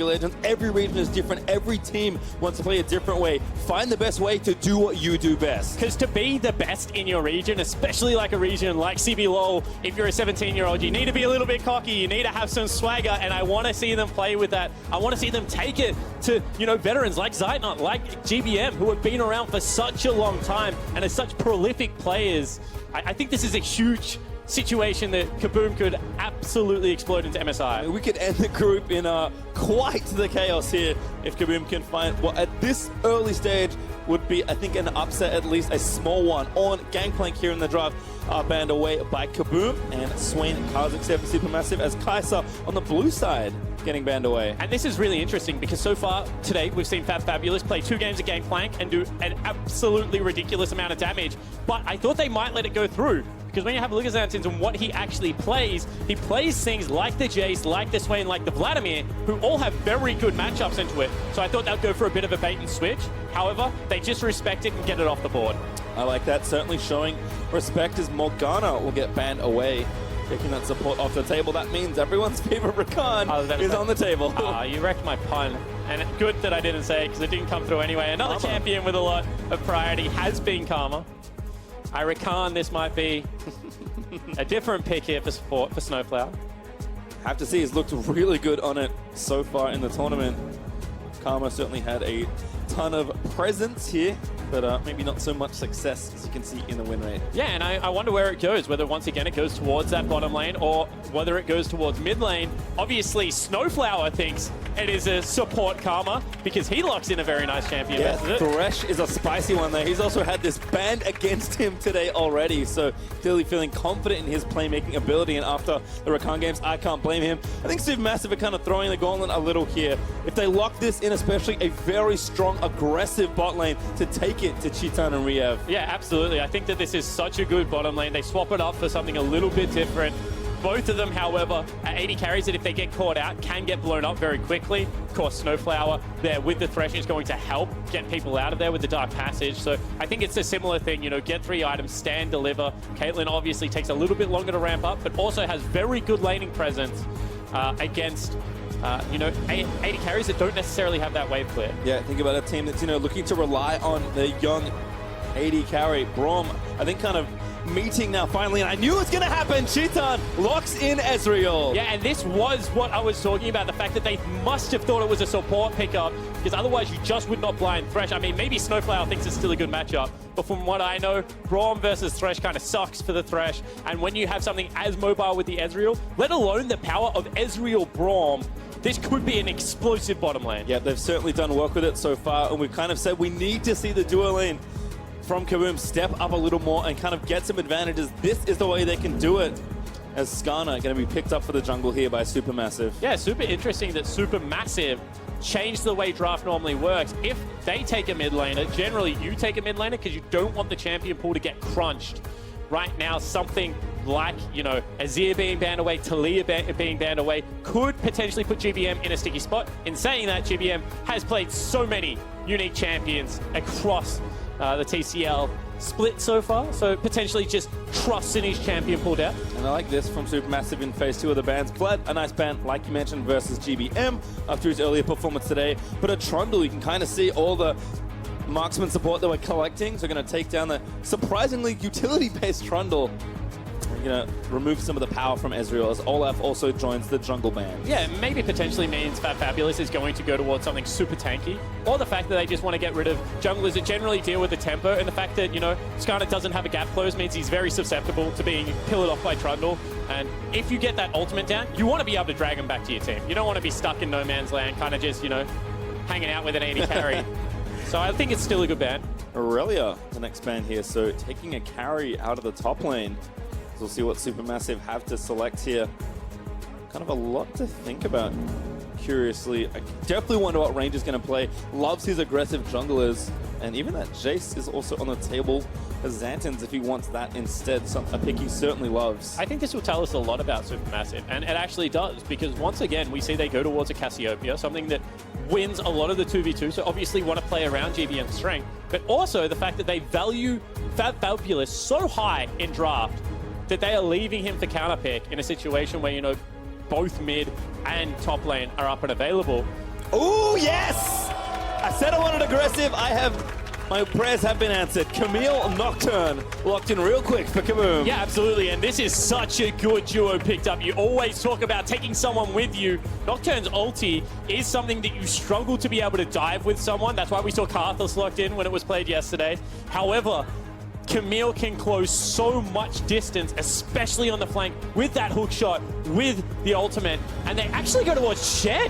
Legends. Every region is different. Every team wants to play a different way. Find the best way to do what you do best. Because to be the best in your region, especially like a region like CBLOL, if you're a 17-year-old, you need to be a little bit cocky. You need to have some swagger, and I want to see them play with that. I want to see them take it to, veterans like Zeitnot, like GBM, who have been around for such a long time and are such prolific players. I think this is a huge situation that KBM could absolutely explode into MSI. We could end the group in quite the chaos here if KBM can find what at this early stage would be, I think, an upset, at least a small one. On Gangplank here in the draft are banned away by KBM, and Swain Kazik for Supermassive as Kai'Sa on the blue side getting banned away. And this is really interesting because so far today we've seen Fabulous play 2 games of Gangplank and do an absolutely ridiculous amount of damage, but I thought they might let it go through. Because when you have a look at Xantins and what he actually plays, he plays things like the Jace, like the Swain, like the Vladimir, who all have very good matchups into it. So I thought they'd go for a bit of a bait and switch. However, they just respect it and get it off the board. I like that, certainly showing respect as Morgana will get banned away. Taking that support off the table, that means everyone's favorite Rakan is on the table. You wrecked my pun. And good that I didn't say it because it didn't come through anyway. Another champion with a lot of priority has been Karma. I reckon this might be a different pick here for support for Snowflower. Have to see, he's looked really good on it so far in the tournament. Karma certainly had a ton of presence here, but maybe not so much success as you can see in the win rate. Yeah, and I wonder where it goes, whether once again it goes towards that bottom lane or whether it goes towards mid lane. Obviously, Snowflower thinks it is a support Karma because he locks in a very nice champion. Yeah, Thresh is a spicy one there. He's also had this banned against him today already, so clearly feeling confident in his playmaking ability, and after the Rakan games, I can't blame him. I think Supermassive are kind of throwing the gauntlet a little here. If they lock this in, especially a very strong, aggressive bot lane to take it to Chitan and Riev. Yeah, absolutely. I think that this is such a good bottom lane. They swap it up for something a little bit different. Both of them, however, are 80 carries that if they get caught out, can get blown up very quickly. Of course, Snowflower there with the Thresh is going to help get people out of there with the Dark Passage. So I think it's a similar thing, get 3 items, stand, deliver. Caitlyn obviously takes a little bit longer to ramp up, but also has very good laning presence against 80 carries that don't necessarily have that wave clear. Yeah, think about a team that's, looking to rely on the young 80 carry. Braum, I think, kind of meeting now finally, and I knew it was going to happen. Chitan locks in Ezreal. Yeah, and this was what I was talking about, the fact that they must have thought it was a support pickup, because otherwise you just would not blind Thresh. I mean, maybe Snowflower thinks it's still a good matchup, but from what I know, Braum versus Thresh kind of sucks for the Thresh, and when you have something as mobile with the Ezreal, let alone the power of Ezreal Braum, this could be an explosive bottom lane. Yeah, they've certainly done work with it so far, and we've kind of said we need to see the duo lane from KBM step up a little more and kind of get some advantages. This is the way they can do it, as Skarner going to be picked up for the jungle here by Supermassive. Yeah, super interesting that Supermassive changed the way draft normally works. If they take a mid laner, generally you take a mid laner because you don't want the champion pool to get crunched. Right now, something like, Azir being banned away, Talia being banned away, could potentially put GBM in a sticky spot. In saying that, GBM has played so many unique champions across the TCL split so far, so potentially just trusts in his champion pulled out. And I like this from Supermassive in phase 2 of the bans. Vlad, a nice ban, like you mentioned, versus GBM after his earlier performance today. But a Trundle, you can kind of see all the marksman support that we're collecting. So we're going to take down the surprisingly utility-based Trundle. We're going to remove some of the power from Ezreal as Olaf also joins the jungle band. Yeah, maybe potentially means Fabulous is going to go towards something super tanky, or the fact that they just want to get rid of junglers that generally deal with the tempo, and the fact that, Skarner doesn't have a gap close means he's very susceptible to being pillared off by Trundle. And if you get that ultimate down, you want to be able to drag him back to your team. You don't want to be stuck in no man's land, kind of just, hanging out with an 80 carry. So I think it's still a good ban. Aurelia, the next ban here, so taking a carry out of the top lane. So we'll see what Supermassive have to select here. Kind of a lot to think about, curiously. I definitely wonder what Ranger's going to play. Loves his aggressive junglers. And even that Jace is also on the table for Xantins if he wants that instead. A pick he certainly loves. I think this will tell us a lot about Supermassive, and it actually does, because once again, we see they go towards a Cassiopeia, something that wins a lot of the 2v2, so obviously want to play around GBM's strength, but also the fact that they value Fabulous so high in draft that they are leaving him for counter pick in a situation where, both mid and top lane are up and available. Oh, yes! I said I wanted aggressive. My prayers have been answered. Camille Nocturne locked in real quick for KBM. Yeah, absolutely, and this is such a good duo picked up. You always talk about taking someone with you. Nocturne's ulti is something that you struggle to be able to dive with someone. That's why we saw Karthus locked in when it was played yesterday. However, Camille can close so much distance, especially on the flank, with that hook shot, with the ultimate, and they actually go towards Shen,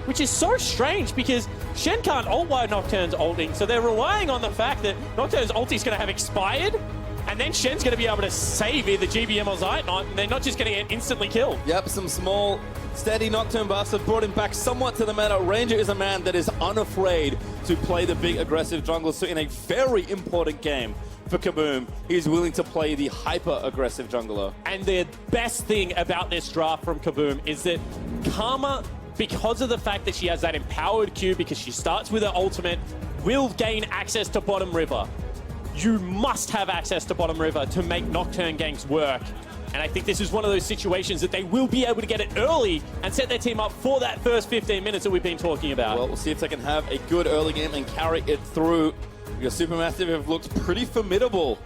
which is so strange because Shen can't ult while Nocturne's ulting, so they're relying on the fact that Nocturne's ulti is going to have expired, and then Shen's going to be able to save either GBM or Zeitnot, and they're not just going to get instantly killed. Yep, some small, steady Nocturne buffs have brought him back somewhat to the meta. Ranger is a man that is unafraid to play the big aggressive jungler, so in a very important game for KBM, he's willing to play the hyper-aggressive jungler. And the best thing about this draft from KBM is that Karma, because of the fact that she has that empowered Q, because she starts with her ultimate, will gain access to bottom river. You must have access to bottom river to make Nocturne ganks work. And I think this is one of those situations that they will be able to get it early and set their team up for that first 15 minutes that we've been talking about. Well, we'll see if they can have a good early game and carry it through. Because Supermassive have looked pretty formidable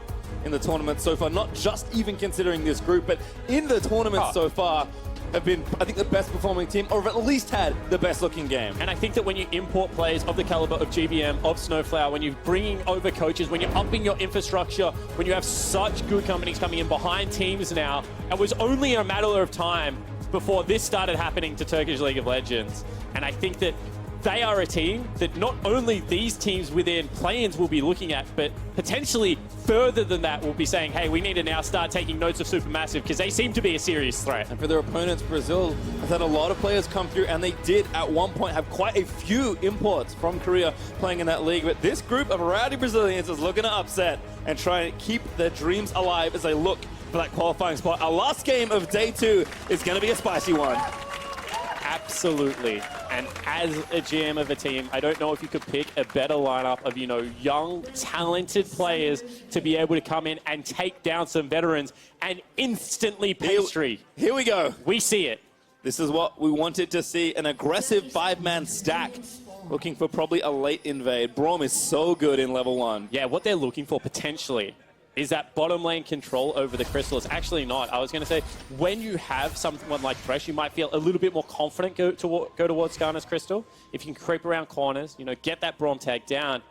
in the tournament so far, not just even considering this group, but in the tournament so far have been, I think, the best performing team, or have at least had the best looking game. And I think that when you import players of the caliber of GBM, of Snowflower, when you're bringing over coaches, when you're upping your infrastructure, when you have such good companies coming in behind teams now, it was only a matter of time before this started happening to Turkish League of Legends. And I think that they are a team that not only these teams within play-ins will be looking at, but potentially further than that will be saying, hey, we need to now start taking notes of Supermassive because they seem to be a serious threat. And for their opponents, Brazil has had a lot of players come through, and they did at one point have quite a few imports from Korea playing in that league. But this group of rowdy Brazilians is looking to upset and try to keep their dreams alive as they look for that qualifying spot. Our last game of day 2 is going to be a spicy one. Absolutely. And as a GM of a team, I don't know if you could pick a better lineup of, young, talented players to be able to come in and take down some veterans and instantly pastry. Here we go. We see it. This is what we wanted to see, an aggressive 5-man stack. Looking for probably a late invade. Braum is so good in level 1. Yeah, what they're looking for potentially is that bottom lane control over the Crystal. It's actually not. I was going to say, when you have someone like Thresh, you might feel a little bit more confident go towards Skarner's Crystal. If you can creep around corners, get that Braum tag down,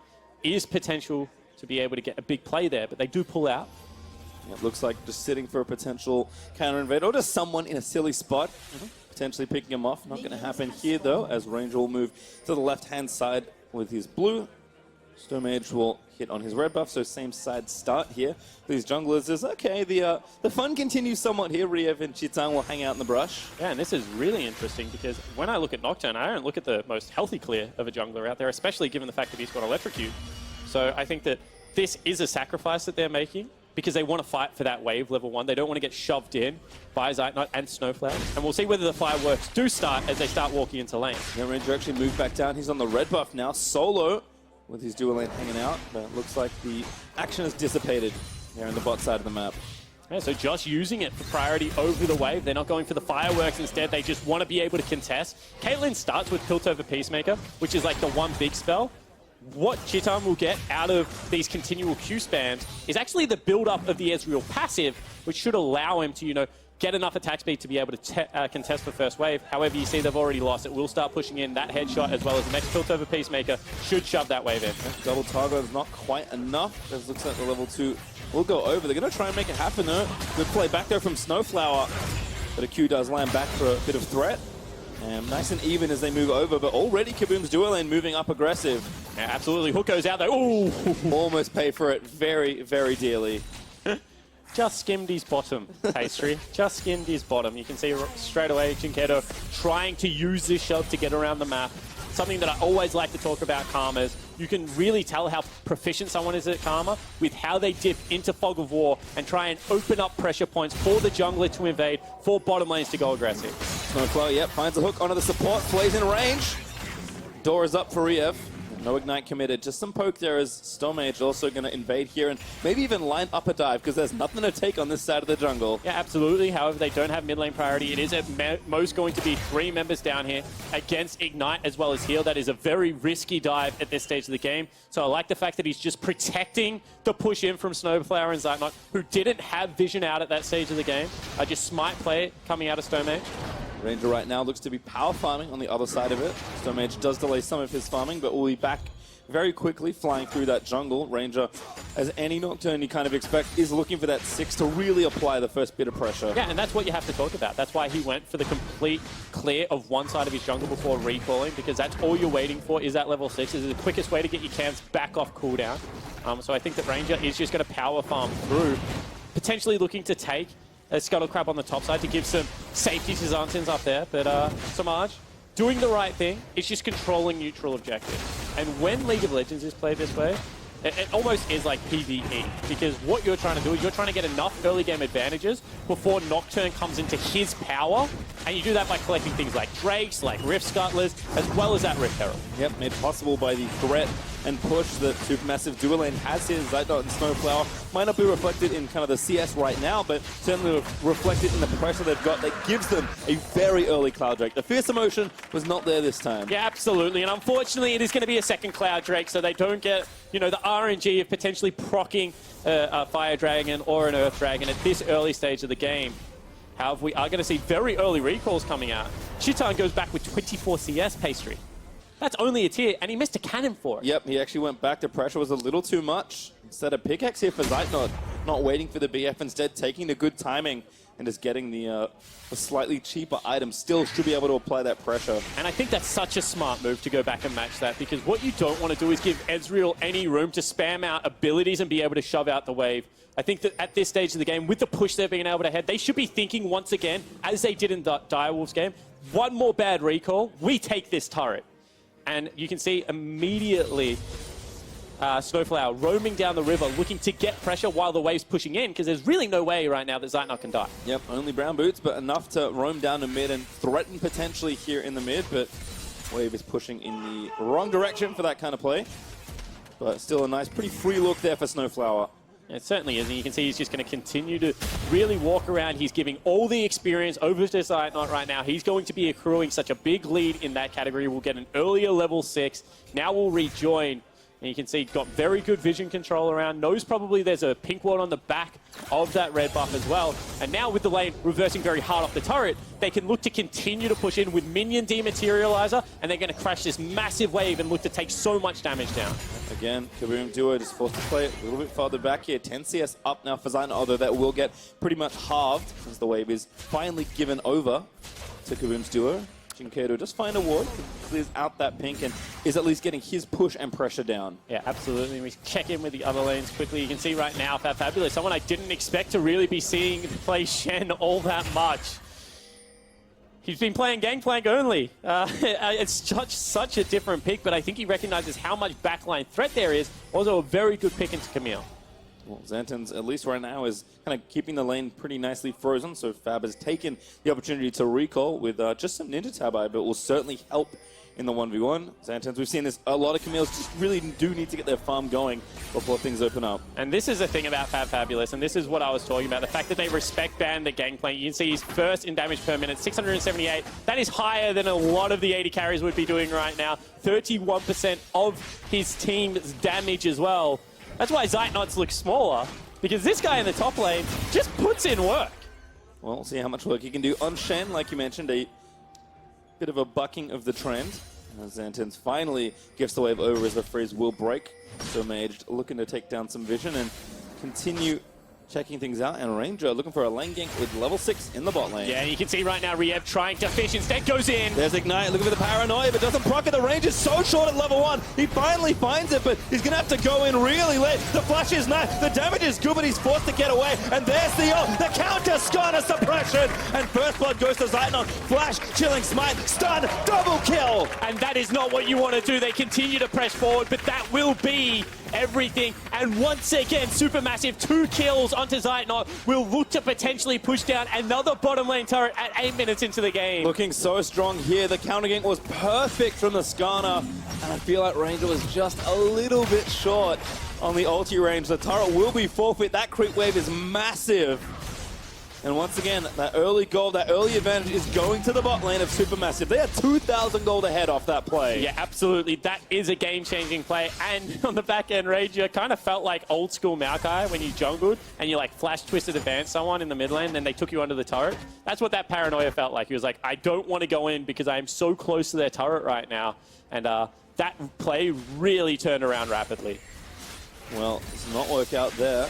is potential to be able to get a big play there, but they do pull out. It looks like just sitting for a potential counter invade, or just someone in a silly spot, potentially picking him off. Not going to happen here, though, as Ranger will move to the left-hand side with his blue. Stomage will hit on his red buff, so same side start here. These junglers is okay. The fun continues somewhat here. Riev and Chitang will hang out in the brush. Yeah, and this is really interesting because when I look at Nocturne, I don't look at the most healthy clear of a jungler out there, especially given the fact that he's got Electrocute. So I think that this is a sacrifice that they're making because they want to fight for that wave level 1. They don't want to get shoved in by Zeitnot and Snowflower. And we'll see whether the fireworks do start as they start walking into lane. Yeah, Ranger actually moved back down. He's on the red buff now, solo, with his dual lane hanging out, but it looks like the action has dissipated here on the bot side of the map. Yeah, so just using it for priority over the wave. They're not going for the fireworks instead. They just want to be able to contest. Caitlyn starts with Piltover Peacemaker, which is like the one big spell. What Chitam will get out of these continual Q spams is actually the build-up of the Ezreal passive, which should allow him to, get enough attack speed to be able to contest for first wave. However, you see they've already lost. It will start pushing in that headshot as well as the next Piltover Peacemaker should shove that wave in. Double Targo is not quite enough. It looks like the level 2 will go over. They're going to try and make it happen, though. Good play back there from Snowflower. But a Q does land back for a bit of threat. And nice and even as they move over, but already KBM's duo lane moving up aggressive. Yeah, absolutely. Hook goes out there. Ooh! Almost pay for it very, very dearly. Just skimmed his bottom, Pastry. Just skimmed his bottom. You can see straight away Jinkedo trying to use this shove to get around the map. Something that I always like to talk about Karma's. You can really tell how proficient someone is at Karma with how they dip into Fog of War and try and open up pressure points for the jungler to invade, for bottom lanes to go aggressive. Snowflower, yep, finds a hook onto the support, plays in range. Door is up for Riev. No Ignite committed, just some poke there as Stormage also going to invade here and maybe even line up a dive because there's nothing to take on this side of the jungle. Yeah, absolutely. However, they don't have mid lane priority. It is at most going to be 3 members down here against Ignite as well as Heal. That is a very risky dive at this stage of the game. So I like the fact that he's just protecting the push in from Snowflower and Zeitnot, who didn't have vision out at that stage of the game. I just smite play it coming out of Stormage. Ranger right now looks to be power farming on the other side of it. Stormage does delay some of his farming, but will be back very quickly, flying through that jungle. Ranger, as any Nocturne you kind of expect, is looking for that 6 to really apply the first bit of pressure. Yeah, and that's what you have to talk about. That's why he went for the complete clear of one side of his jungle before recalling, because that's all you're waiting for is that level 6. This is the quickest way to get your camps back off cooldown. So I think that Ranger is just going to power farm through, potentially looking to take a Scuttle Crab on the top side to give some safety to Xantins up there. But Samaj, doing the right thing, it's just controlling neutral objectives. And when League of Legends is played this way, it almost is like PvE, because what you're trying to do is you're trying to get enough early game advantages before Nocturne comes into his power, and you do that by collecting things like Drakes, like Rift Scuttlers, as well as that Rift Herald. Yep, made possible by the threat and push that Supermassive dual lane has here. Zeitnot and Snowflower might not be reflected in kind of the CS right now, but certainly reflected in the pressure they've got that gives them a very early Cloud Drake. The Fierce Emotion was not there this time. Yeah, absolutely, and unfortunately it is going to be a second Cloud Drake, so they don't get, you know, the RNG of potentially proccing a Fire Dragon or an Earth Dragon at this early stage of the game. However, we are going to see very early recalls coming out. Chitan goes back with 24 CS pastry. That's only a tier, and he missed a cannon for it. Yep, he actually went back. The pressure was a little too much. Instead of pickaxe here for Zeitnot, not waiting for the BF, instead taking the good timing and just getting the slightly cheaper item. Still should be able to apply that pressure. And I think that's such a smart move to go back and match that, because what you don't want to do is give Ezreal any room to spam out abilities and be able to shove out the wave. I think that at this stage of the game, with the push they're being able to head, they should be thinking once again, as they did in the Direwolves game, one more bad recall, we take this turret. And you can see immediately Snowflower roaming down the river, looking to get pressure while the wave's pushing in, because there's really no way right now that Zeitnot can die. Yep, only brown boots, but enough to roam down to mid and threaten potentially here in the mid, but wave is pushing in the wrong direction for that kind of play. But still a nice, pretty free look there for Snowflower. It certainly is, and you can see he's just going to continue to really walk around. He's giving all the experience over to Zeitnot right now. He's going to be accruing such a big lead in that category. We'll get an earlier level 6. Now we'll rejoin. And you can see got very good vision control around. Knows probably there's a pink ward on the back of that red buff as well. And now with the lane reversing very hard off the turret, they can look to continue to push in with minion dematerializer, and they're going to crash this massive wave and look to take so much damage down. Again, KBM Duo just forced to play a little bit farther back here. 10 CS up now for Zeitnot, although that will get pretty much halved since the wave is finally given over to KBM's Duo. Jinkato just find a ward, clears out that pink, and is at least getting his push and pressure down. Yeah, absolutely. We check in with the other lanes quickly. You can see right now, Fabulous, someone I didn't expect to really be seeing play Shen all that much. He's been playing Gangplank only. It's such a different pick, but I think he recognizes how much backline threat there is. Also a very good pick into Camille. Well, Xantins, at least right now, is kind of keeping the lane pretty nicely frozen, so Fab has taken the opportunity to recall with just some Ninja Tabi, but will certainly help in the 1v1. Xantins, we've seen this, a lot of Camille's just really do need to get their farm going before things open up. And this is the thing about Fabulous, and this is what I was talking about, the fact that they respect ban the Gangplank. You can see he's first in damage per minute, 678. That is higher than a lot of the 80 carries would be doing right now. 31% of his team's damage as well. That's why Zeitnots look smaller, because this guy in the top lane just puts in work. Well, we'll see how much work he can do on Shen, like you mentioned, a bit of a bucking of the trend. Xantins finally gives the wave over as the freeze will break. So Mage looking to take down some vision and continue checking things out, and Ranger looking for a lane gank with level 6 in the bot lane. Yeah, you can see right now Riev trying to fish, instead goes in. There's Ignite, looking for the paranoia, but doesn't proc it. The range is so short at level 1. He finally finds it, but he's going to have to go in really late. The flash is nice, the damage is good, but he's forced to get away, and there's the ult. The counter, Skarner suppression, and first blood goes to Zeitnot. Flash, chilling smite, stun, double kill. And that is not what you want to do. They continue to press forward, but that will be everything. And once again, Supermassive 2 kills onto Zeitnot will look to potentially push down another bottom lane turret at 8 minutes into the game. Looking so strong here. The counter gank was perfect from the Skarner, and I feel like Ranger was just a little bit short on the ulti range. The turret will be forfeit. That creep wave is massive. And once again, that early gold, that early advantage is going to the bot lane of Supermassive. They are 2,000 gold ahead off that play. Yeah, absolutely. That is a game-changing play. And on the back end, Ranger kind of felt like old school Maokai when you jungled and you like flash twisted advance someone in the mid lane, then they took you under the turret. That's what that paranoia felt like. He was like, I don't want to go in because I am so close to their turret right now. And that play really turned around rapidly. Well, it's not work out there.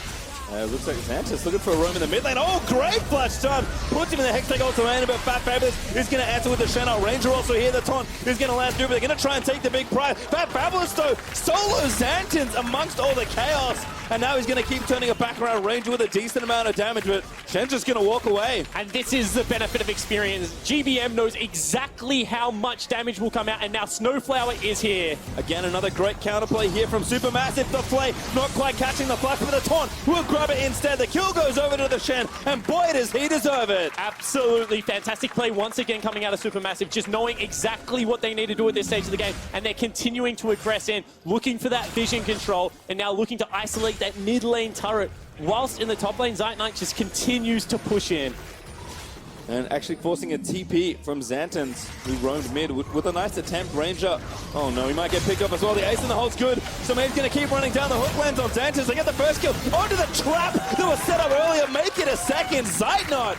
Looks like Xantis looking for a roam in the mid lane. Oh, great flash stun! Puts him in the Hextech ultimate, but Fat Fabulous is going to answer with the Shannon. Ranger also here. The taunt is going to land through, but they're going to try and take the big prize. Fat Fabulous, though, solo Xantins amongst all the chaos. And now he's going to keep turning it back around. Ranger with a decent amount of damage, but Shen's just going to walk away. And this is the benefit of experience. GBM knows exactly how much damage will come out, and now Snowflower is here. Again, another great counterplay here from Supermassive. The Flay not quite catching the flash, but the taunt will grab it instead. The kill goes over to the Shen, and boy, does he deserve it. Absolutely fantastic play once again coming out of Supermassive, just knowing exactly what they need to do at this stage of the game, and they're continuing to aggress in, looking for that vision control, and now looking to isolate that mid lane turret, whilst in the top lane, Zeitnot just continues to push in. And actually forcing a TP from Xantins, who roamed mid with a nice attempt. Ranger, oh no, he might get picked up as well. The ace in the hold's good, so maybe he's going to keep running down. The hook lands on Xantins. They get the first kill onto the trap that was set up earlier. Make it a second. Zeitnot.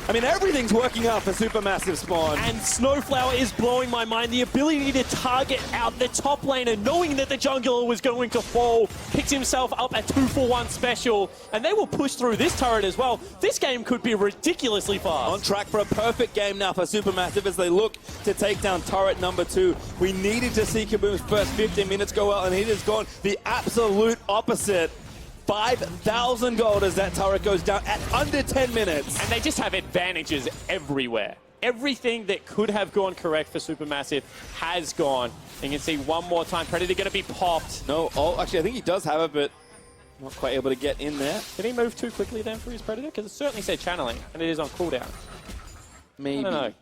I mean, everything's working out for Supermassive Spawn. And Snowflower is blowing my mind. The ability to target out the top laner, knowing that the jungler was going to fall, picks himself up a 2-for-1 special, and they will push through this turret as well. This game could be ridiculously fast. On track for a perfect game now for Supermassive as they look to take down turret number 2. We needed to see Kaboom's first 15 minutes go well, and he has gone the absolute opposite. 5,000 gold as that turret goes down at under 10 minutes. And they just have advantages everywhere. Everything that could have gone correct for Supermassive has gone. And you can see one more time, Predator going to be popped. No, oh, actually, I think he does have it, but not quite able to get in there. Did he move too quickly then for his Predator? Because it certainly said channeling, and it is on cooldown. Maybe. I don't know.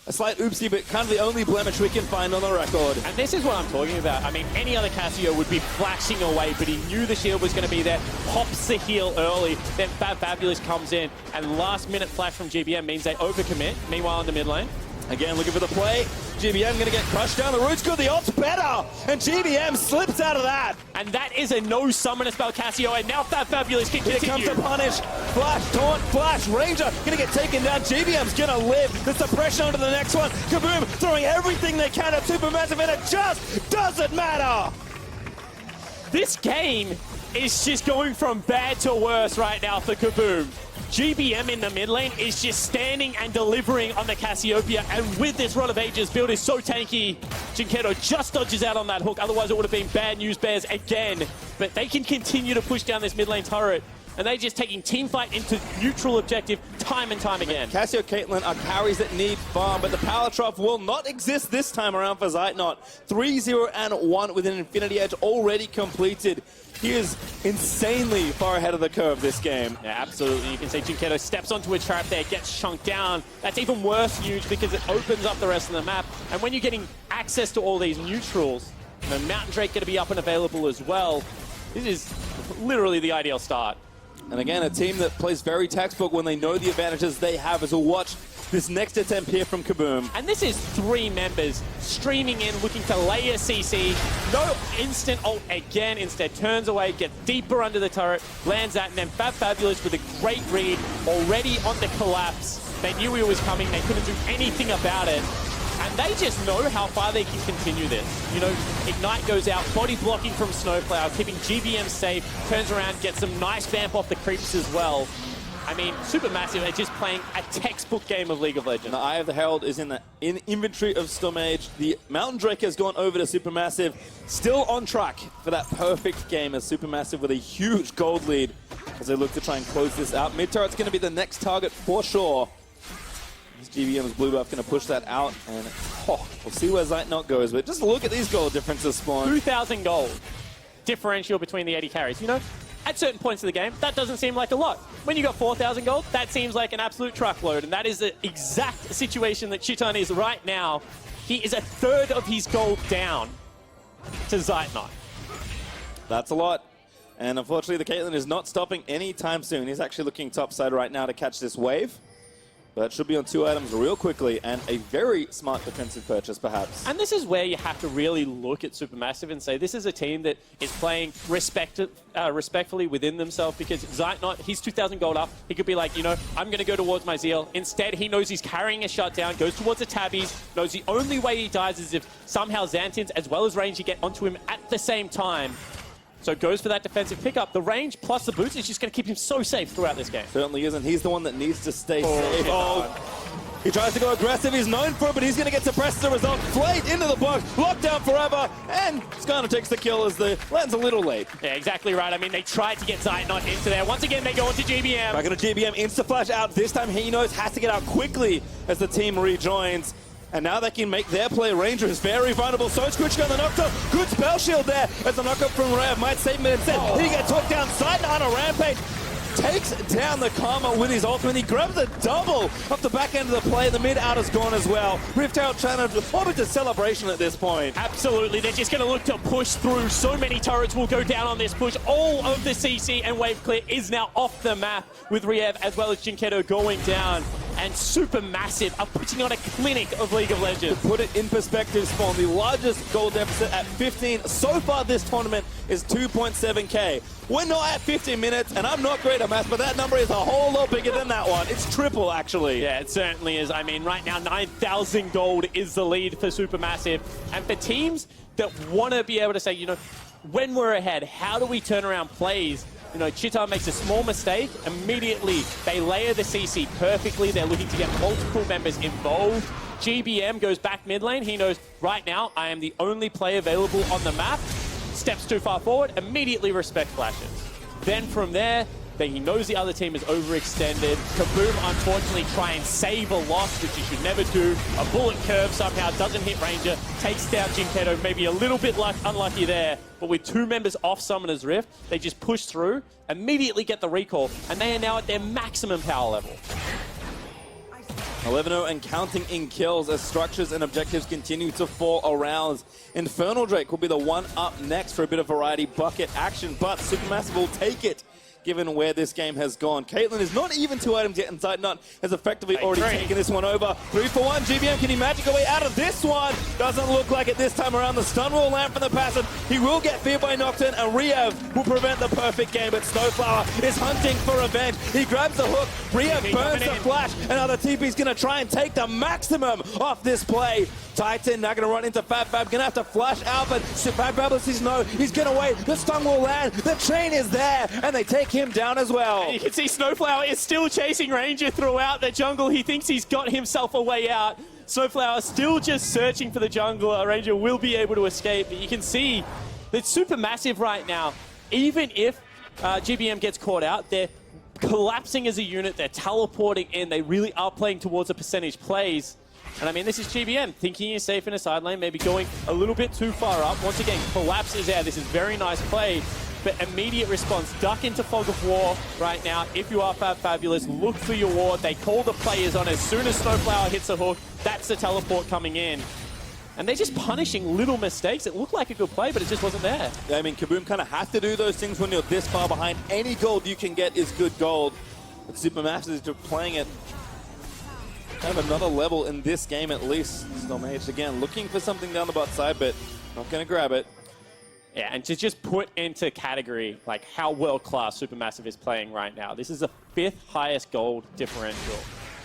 A slight oopsie, but kind of the only blemish we can find on the record. And this is what I'm talking about. I mean, any other Cassio would be flashing away, but he knew the shield was going to be there, pops the heal early, then Fab Fabulous comes in, and last-minute flash from GBM means they overcommit. Meanwhile, in the mid lane, again, looking for the play. GBM going to get crushed down. The root's good. The ult's better. And GBM slips out of that. And that is a no summoner spell Cassio, and now Fab Fabulous can continue. Here comes the punish. Flash, taunt, flash. Ranger going to get taken down. GBM's going to live. The suppression onto the next one. Kaboom throwing everything they can at Supermassive, and it just doesn't matter. This game is just going from bad to worse right now for Kaboom. GBM in the mid lane is just standing and delivering on the Cassiopeia, and with this Rod of Ages build is so tanky, Jinketo just dodges out on that hook, otherwise it would have been bad news bears again. But they can continue to push down this mid lane turret, and they're just taking team fight into neutral objective time and time again. Cassio Caitlyn are carries that need farm, but the power trough will not exist this time around for Zeitnot. 3-0-1 with an Infinity Edge already completed. He is insanely far ahead of the curve this game. Yeah, absolutely. You can see Jinketo steps onto a trap there, gets chunked down. That's even worse huge because it opens up the rest of the map. And when you're getting access to all these neutrals, you know, Mountain Drake going to be up and available as well. This is literally the ideal start. And again, a team that plays very textbook when they know the advantages they have, as we'll watch this next attempt here from Kaboom. And this is 3 members streaming in, looking to lay a CC. No instant ult again, instead turns away, gets deeper under the turret, lands that, and then Fab Fabulous with a great read, already on the collapse. They knew he was coming, they couldn't do anything about it. And they just know how far they can continue this. You know, Ignite goes out, body blocking from Snowflower, keeping GBM safe, turns around, gets some nice vamp off the creeps as well. I mean, Supermassive are just playing a textbook game of League of Legends. The Eye of the Herald is in the inventory of Stormage. The Mountain Drake has gone over to Supermassive. Still on track for that perfect game as Supermassive with a huge gold lead as they look to try and close this out. Mid turret's going to be the next target for sure. This GBM's blue buff going to push that out, and we'll see where Zeitnot goes. But just look at these gold differences, Spawn. 2,000 gold. differential between the 80 carries. You know, at certain points of the game, that doesn't seem like a lot. When you got 4,000 gold, that seems like an absolute truckload, and that is the exact situation that Chiton is right now. He is a third of his gold down to Zeitnot. That's a lot. And unfortunately, the Caitlyn is not stopping anytime soon. He's actually looking topside right now to catch this wave. But should be on 2 items real quickly, and a very smart defensive purchase, perhaps. And this is where you have to really look at Supermassive and say this is a team that is playing respectfully within themselves, because Zeitnot, he's 2,000 gold up. He could be like, you know, I'm going to go towards my Zeal. Instead, he knows he's carrying a shutdown, goes towards the tabbies, knows the only way he dies is if somehow Xantins as well as Rangy get onto him at the same time. So goes for that defensive pickup. The range plus the boots is just going to keep him so safe throughout this game. Certainly isn't. He's the one that needs to stay safe. Oh, he tries to go aggressive. He's known for it, but he's going to get suppressed as a result. Flayed into the box, locked down forever, and Skarner takes the kill as the lands a little late. Yeah, exactly right. I mean, they tried to get Zeitnot into there. Once again, they go into GBM. Back into GBM, insta-flash out. This time he knows has to get out quickly as the team rejoins. And now they can make their play. Ranger is very vulnerable. So Squitch on the knockdown. Good spell shield there as the knockup from Rev might save him instead. He gets hooked down. Zeitnot on a rampage. Takes down the Karma with his ultimate. He grabs a double off the back end of the play. The mid out is gone as well. Rift out trying to form into celebration at this point. Absolutely. They're just going to look to push through. So many turrets will go down on this push. All of the CC and wave clear is now off the map with Riev as well as Jinkedo going down. And Supermassive are putting on a clinic of League of Legends. To put it in perspective, Spawn, the largest goal deficit at 15 so far this tournament is 2.7k. We're not at 15 minutes, and I'm not great at math, but that number is a whole lot bigger than that one. It's triple, actually. Yeah, it certainly is. I mean, right now, 9,000 gold is the lead for Supermassive. And for teams that want to be able to say, you know, when we're ahead, how do we turn around plays? You know, Chiton makes a small mistake, immediately they layer the CC perfectly. They're looking to get multiple members involved. GBM goes back mid lane. He knows, right now, I am the only play available on the map. Steps too far forward, immediately respect flashes. Then from there, he knows the other team is overextended. KBM, unfortunately, try and save a loss, which you should never do. A bullet curve somehow doesn't hit Ranger, takes down Jinkedo, maybe a little bit unlucky there. But with 2 members off Summoner's Rift, they just push through, immediately get the recall, and they are now at their maximum power level. 11-0 and counting in kills as structures and objectives continue to fall around. Infernal Drake will be the one up next for a bit of variety bucket action, but Supermassive will take it, given where this game has gone. Caitlyn is not even 2 items yet, and Zeitnot has effectively already taken this one over. 3-for-1, GBM, can he magic away out of this one? Doesn't look like it this time around. The stun will land from the passive. He will get feared by Nocturne, and Riev will prevent the perfect game, but Snowflower is hunting for revenge. He grabs the hook, Riev burns the flash, and now the TP's gonna try and take the maximum off this play. Titan now gonna run into Fab, gonna have to flash out, but Fab says no, he's gonna wait, the stun will land, the chain is there, and they take him down as well. And you can see Snowflower is still chasing Ranger throughout the jungle. He thinks he's got himself a way out. Snowflower still just searching for the jungle. Ranger will be able to escape, but you can see that Supermassive right now, even if GBM gets caught out, they're collapsing as a unit, they're teleporting in, they really are playing towards the percentage plays. And I mean, this is GBM, thinking he's safe in a side lane, maybe going a little bit too far up. Once again, collapses there. This is very nice play, but immediate response. Duck into Fog of War right now. If you are Fabulous, look for your ward. They call the players on as soon as Snowflower hits a hook. That's the teleport coming in. And they're just punishing little mistakes. It looked like a good play, but it just wasn't there. Yeah, I mean, KBM kind of have to do those things when you're this far behind. Any gold you can get is good gold. But Supermassive is just playing it kind of another level in this game at least. Still managed again, looking for something down the bot side, but not going to grab it. Yeah, and to just put into category like how world-class Supermassive is playing right now. This is the 5th highest gold differential,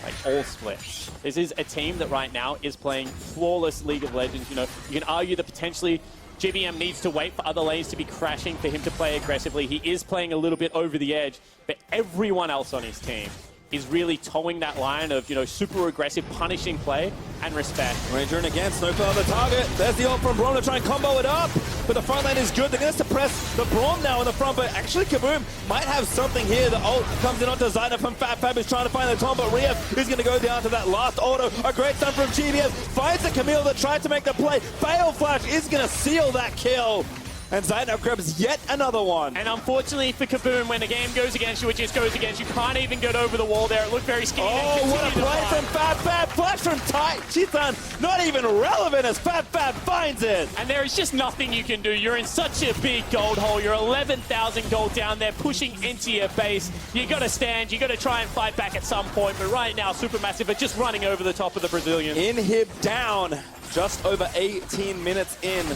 like all splits. This is a team that right now is playing flawless League of Legends. You know, you can argue that potentially GBM needs to wait for other lanes to be crashing for him to play aggressively. He is playing a little bit over the edge, but everyone else on his team is really towing that line of, you know, super aggressive, punishing play and respect. Ranger in again, Snowflower on the target. There's the ult from Braum to try and combo it up. But the front lane is good. They're going to suppress the Braum now in the front. But actually, KBM might have something here. The ult comes in onto Zeitnot from Fab is trying to find the Tom, but Riev is going to go down to that last auto. A great stun from GBM. Finds the Camille that tried to make the play. Fail Flash is going to seal that kill. And Zaino grabs yet another one. And unfortunately for KBM, when the game goes against you, it just goes against you. Can't even get over the wall there. It looked very skinny. Oh, what a play from Fab. Flash from Chitan. Not even relevant as Fab finds it. And there is just nothing you can do. You're in such a big gold hole. You're 11,000 gold down there, pushing into your base. You got to stand. You got to try and fight back at some point. But right now, Supermassive are just running over the top of the Brazilian. Inhib down. Just over 18 minutes in.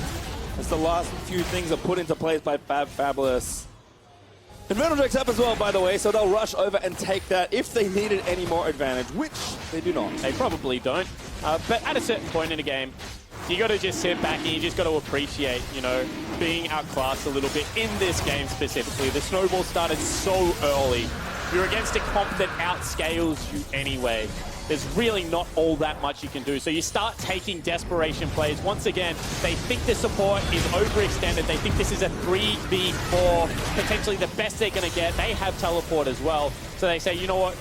As the last few things are put into place by Fabulous. Infernal Drake's up as well, by the way, so they'll rush over and take that if they needed any more advantage, which they do not. They probably don't. But at a certain point in the game, you got to just sit back and you just got to appreciate, you know, being outclassed a little bit in this game specifically. The snowball started so early. You're against a comp that outscales you anyway. There's really not all that much you can do. So you start taking desperation plays. Once again, they think the support is overextended. They think this is a 3v4, potentially the best they're going to get. They have teleport as well. So they say, you know what?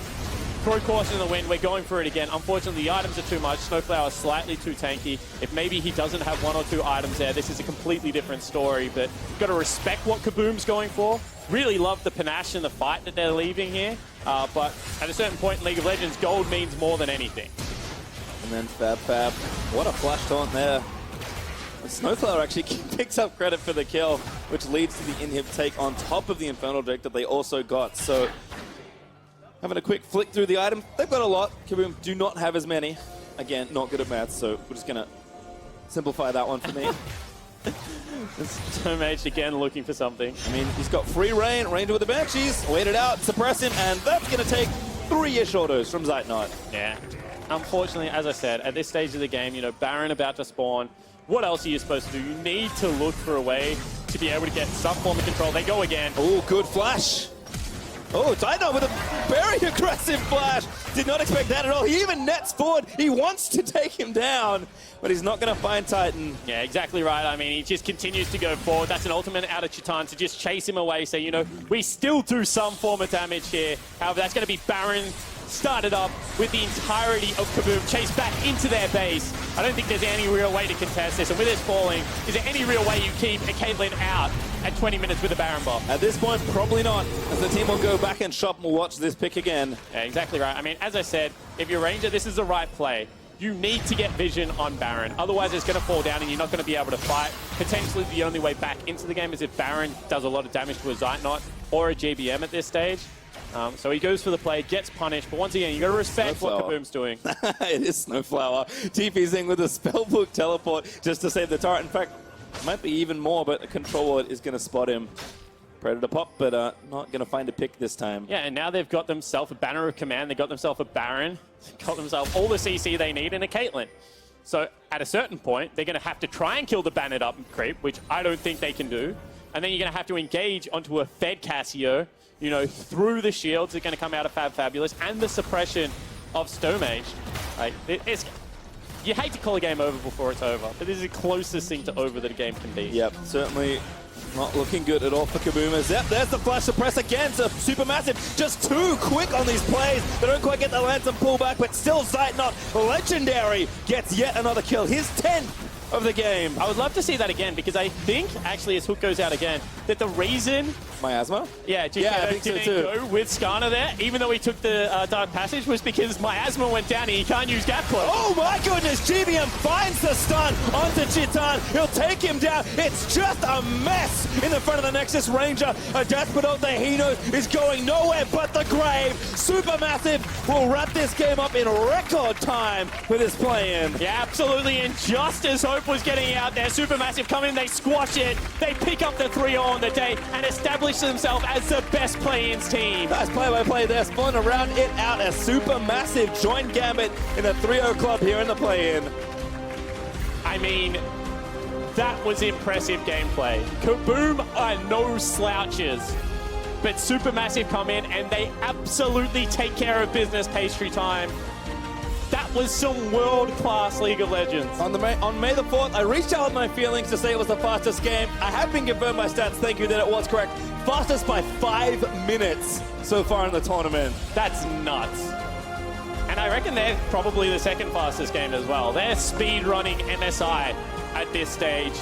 Throw caution in the wind. We're going for it again. Unfortunately, the items are too much. Snowflower is slightly too tanky. If maybe he doesn't have 1 or 2 items there, this is a completely different story. But you've got to respect what KBM's going for. Really love the panache and the fight that they're leaving here. But at a certain point in League of Legends, gold means more than anything. And then Fab. What a flash taunt there. The Snowflower actually picks up credit for the kill, which leads to the inhib take on top of the Infernal Drake that they also got. So having a quick flick through the items, they've got a lot. KBM do not have as many. Again, not good at maths, so we're just going to simplify that one for me. Tomage again looking for something. I mean, he's got free reign, range with the Banshees, wait it out, suppress him, and that's going to take 3-ish autos from Zeitnot. Yeah. Unfortunately, as I said, at this stage of the game, you know, Baron about to spawn. What else are you supposed to do? You need to look for a way to be able to get some form of control. They go again. Oh, good flash. Oh, Zeitnot with a very aggressive flash. Did not expect that at all. He even nets forward. He wants to take him down, but he's not going to find Titan. Yeah, exactly right. I mean, he just continues to go forward. That's an ultimate out of Chitan to just chase him away. So, you know, we still do some form of damage here. However, that's going to be Baron started up with the entirety of KBM, chased back into their base. I don't think there's any real way to contest this. And with this falling, is there any real way you keep a Caitlyn out at 20 minutes with a Baron buff? At this point, probably not, as the team will go back and shop and will watch this pick again. Yeah, exactly right. I mean, as I said, if you're Ranger, this is the right play. You need to get vision on Baron. Otherwise, it's going to fall down and you're not going to be able to fight. Potentially, the only way back into the game is if Baron does a lot of damage to a Zeitnot or a GBM at this stage. So he goes for the play, gets punished, but once again, you got to respect what KBM's doing. It is Snowflower. TP's in with a spellbook teleport just to save the turret. In fact, might be even more, but the controller is going to spot him. Predator pop, but not going to find a pick this time. Yeah, and now they've got themselves a banner of command. They've got themselves a Baron. They've got themselves all the CC they need and a Caitlyn. So at a certain point, they're going to have to try and kill the Banned Up creep, which I don't think they can do. And then you're going to have to engage onto a fed Cassio, you know, through the shields that are going to come out of Fabulous and the suppression of Stomage. Like, you hate to call a game over before it's over, but this is the closest thing to over that a game can be. Yep, certainly not looking good at all for KBM. Yep, there's the flash suppress again, so Supermassive just too quick on these plays. They don't quite get the Lantern pullback, but still Zeitnot, legendary, gets yet another kill. His 10th of the game. I would love to see that again, because I think, actually, as Hook goes out again, that the reason... Miasma? Yeah, I think so didn't too. go with Skarner there, even though he took the Dark Passage, was because Miasma went down and he can't use Gap Cloak. Oh my goodness, GBM finds the stun onto Chitan. He'll take him down. It's just a mess in the front of the Nexus Ranger. A Desperate that he knows is going nowhere but the grave. Supermassive will wrap this game up in record time with his play-in. Yeah, absolutely, and just as Hope was getting out there, Supermassive come in, they squash it, they pick up the 3-0 on the day, and establish themselves as the best play-ins team. Nice play-by-play there, spawning around it out as Supermassive joined Gambit in a 3-0 club here in the play-in. I mean, that was impressive gameplay. KBM are no slouches, but Supermassive come in and they absolutely take care of business pastry time. That was some world-class League of Legends. On May the 4th, I reached out with my feelings to say it was the fastest game. I have been confirmed by stats, thank you, that it was correct. Fastest by 5 minutes so far in the tournament. That's nuts. And I reckon they're probably the second fastest game as well. They're speed-running MSI at this stage.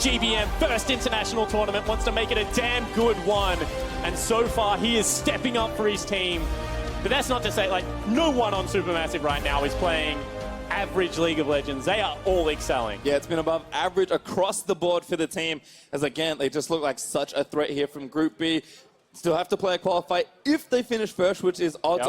GBM first international tournament, wants to make it a damn good one. And so far, he is stepping up for his team. But that's not to say, like, no one on Supermassive right now is playing average League of Legends. They are all excelling. Yeah, it's been above average across the board for the team. As again, they just look like such a threat here from Group B. Still have to play a qualifier if they finish first, which is odds on.